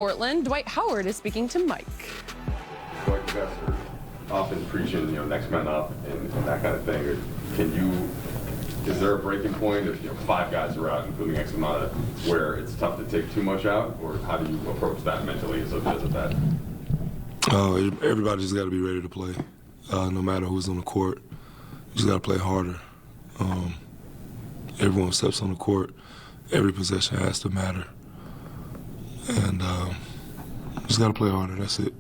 Portland, Dwight Howard is speaking to Mike. Dwight, you guys are often preaching, next man up and that kind of thing. Is there a breaking point if 5 guys are out, including X amount of, where it's tough to take too much out, or how do you approach that mentally as a that? Everybody's got to be ready to play, no matter who's on the court. You just got to play harder. Everyone steps on the court. Every possession has to matter. And just got to play harder, that's it.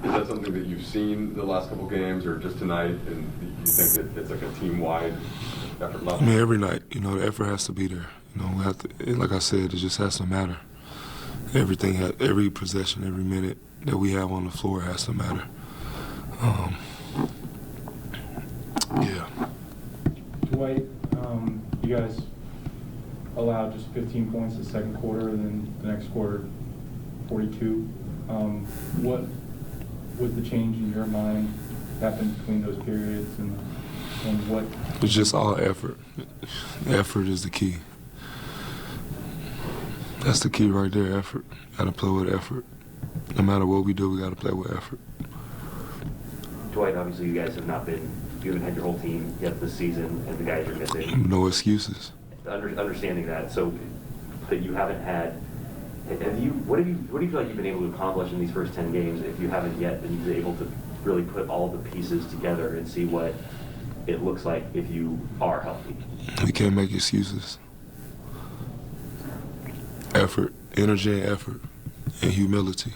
Is that something that you've seen the last couple games or just tonight, and you think that it's like a team-wide effort level? I mean, every night, the effort has to be there. We have to, like I said, it just has to matter. Everything, every possession, every minute that we have on the floor has to matter. Yeah. Dwight, you guys allowed just 15 points the second quarter, and then the next quarter, 42. What was the change in your mind happened between those periods, and what? It's just all effort. Effort is the key. That's the key right there, effort. Got to play with effort. No matter what we do, we got to play with effort. Dwight, obviously you guys have not been, you haven't had your whole team yet this season, and the guys are missing. No excuses. Understanding that, so that you haven't had, what do you feel like you've been able to accomplish in these first 10 games if you haven't yet been able to really put all the pieces together and see what it looks like if you are healthy? We can't make excuses. Effort, energy and effort, and humility.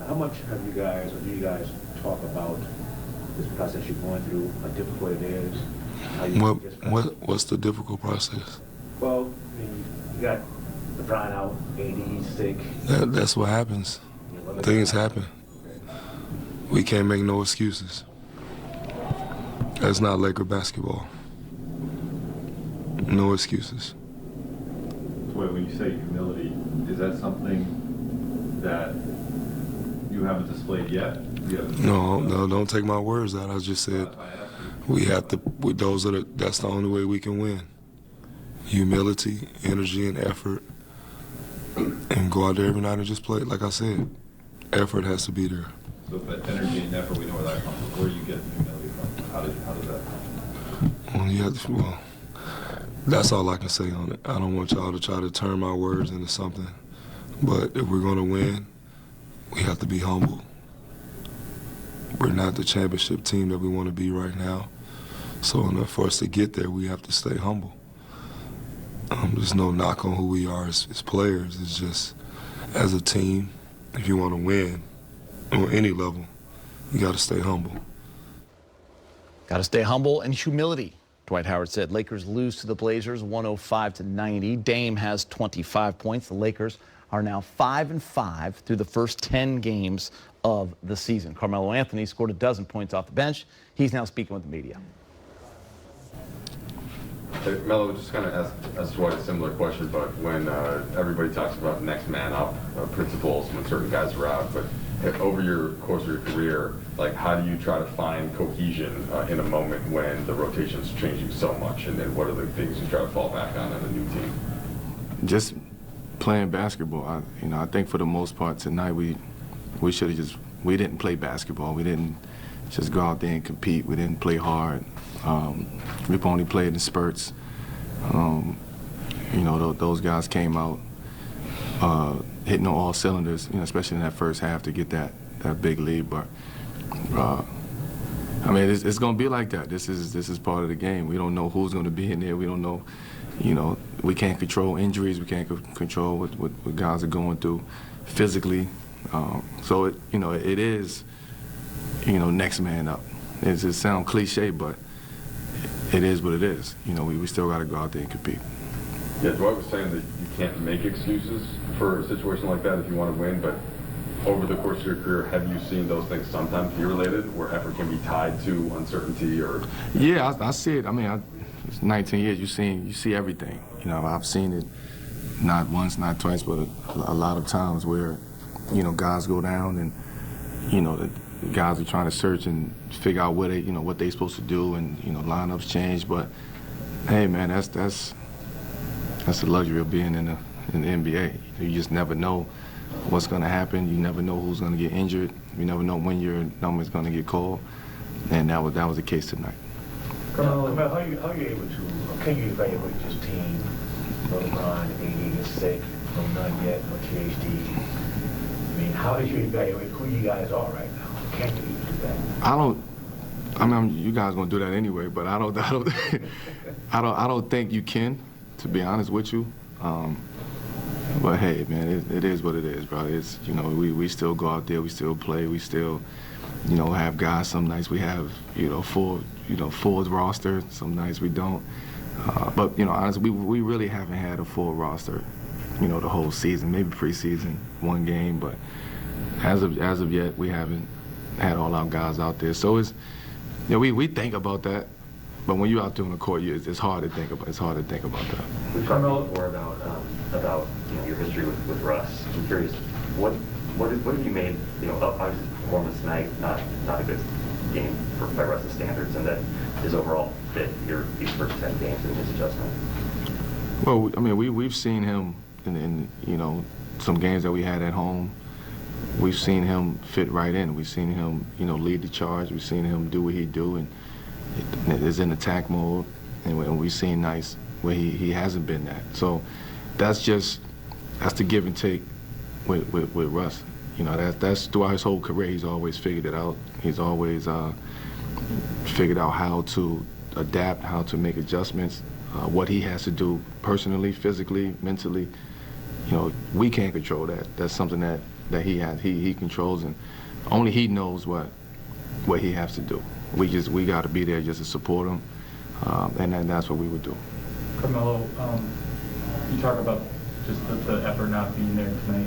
How much have you guys, or do you guys talk about this process you're going through, how difficult it is? How you What's the difficult process? Well, I mean, you got LeBron out, AD sick. That's what happens. Things happen. We can't make no excuses. That's not Laker basketball. No excuses. When you say humility, is that something that you haven't displayed yet? No, don't take my words out. I just said we have to. That's the only way we can win. Humility, energy, and effort, and go out there every night and just play. Like I said, effort has to be there. So that energy and effort, we know where that comes from. Where do you get the humility from? How does that come? Well, that's all I can say on it. I don't want y'all to try to turn my words into something. But if we're going to win, we have to be humble. We're not the championship team that we want to be right now. So in order for us to get there, we have to stay humble. There's no knock on who we are as players. It's just, as a team, if you want to win on any level, you got to stay humble. Got to stay humble and humility. Dwight Howard said Lakers lose to the Blazers 105-90. Dame has 25 points. The Lakers are now 5-5 through the first 10 games of the season. Carmelo Anthony scored 12 points off the bench. He's now speaking with the media. Hey, Melo, just kind of asked Dwight a similar question, but when everybody talks about next man up principles when certain guys are out, but over your course of your career, how do you try to find cohesion in a moment when the rotation's changing so much, and then what are the things you try to fall back on in a new team? Just playing basketball. I think for the most part tonight we should have we didn't play basketball. We didn't just go out there and compete. We didn't play hard. We've only played in spurts. Those guys came out hitting on all cylinders, especially in that first half to get that big lead. But it's going to be like that. This is part of the game. We don't know who's going to be in there. We don't know. We can't control injuries. We can't control what guys are going through physically. So it is next man up. It sounds cliche, but it is what it is. We still got to go out there and compete. Yeah, Dwight was saying that you can't make excuses for a situation like that if you want to win, but over the course of your career, have you seen those things sometimes be related, where effort can be tied to uncertainty or? Yeah, I see it. It's 19 years. You see everything. I've seen it not once, not twice, but a lot of times where, guys go down and, the guys are trying to search and figure out what they're supposed to do, and lineups change. But hey, man, that's the luxury of being in in the NBA. You just never know what's going to happen. You never know who's going to get injured. You never know when your number is going to get called, and that was the case tonight. Carmelo, how are you able to, can you evaluate this team? No LeBron, AD is sick, no none yet, no THD. I mean, how did you evaluate who you guys are right now? Can't you do that? I mean, you guys gonna do that anyway, but I don't I don't think you can, to be honest with you. But hey, man, it is what it is, bro. It's, you know, we still go out there, we still play, we still, you know, have guys. Some nights we have, full roster. Some nights we don't. But you know, honestly, we really haven't had a full roster, the whole season. Maybe preseason, one game, but as of yet, we haven't had all our guys out there. So it's, we think about that, but when you're out there on the court, it's hard to think about. It's hard to think about that. We've talked before about your history with Russ. I'm curious, what have you made? Obviously performance tonight, not a good game by Russ's standards, and then his overall fit here these first 10 games and his adjustment. Well, I mean, we've seen him in some games that we had at home. We've seen him fit right in. We've seen him, lead the charge. We've seen him do what he do, and is in attack mode. And we've seen nights where he hasn't been that. So that's the give and take with Russ. That's throughout his whole career. He's always figured it out. He's always figured out how to adapt, how to make adjustments, what he has to do personally, physically, mentally. We can't control that. That's something that he controls, and only he knows what he has to do. We got to be there just to support him, and that's what we would do. Carmelo, you talk about just the effort not being there tonight.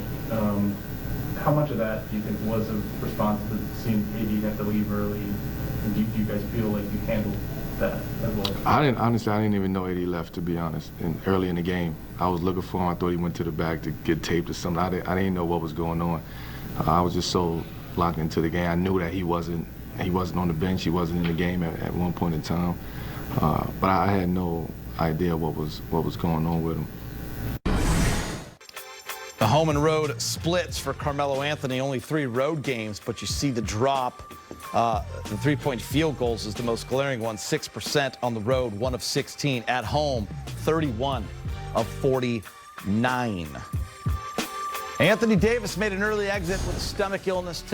How much of that do you think was a response to seeing AD have to leave early? And do you guys feel like you handled that as well? Honestly, I didn't even know AD left, to be honest. Early in the game, I was looking for him. I thought he went to the back to get taped or something. I didn't know what was going on. I was just so locked into the game. I knew that he wasn't on the bench. He wasn't in the game at one point in time. But I had no idea what was going on with him. The home and road splits for Carmelo Anthony. Only 3 road games, but you see the drop. The 3-point field goals is the most glaring one, 6% on the road, 1 of 16. At home, 31 of 49. Anthony Davis made an early exit with a stomach illness today.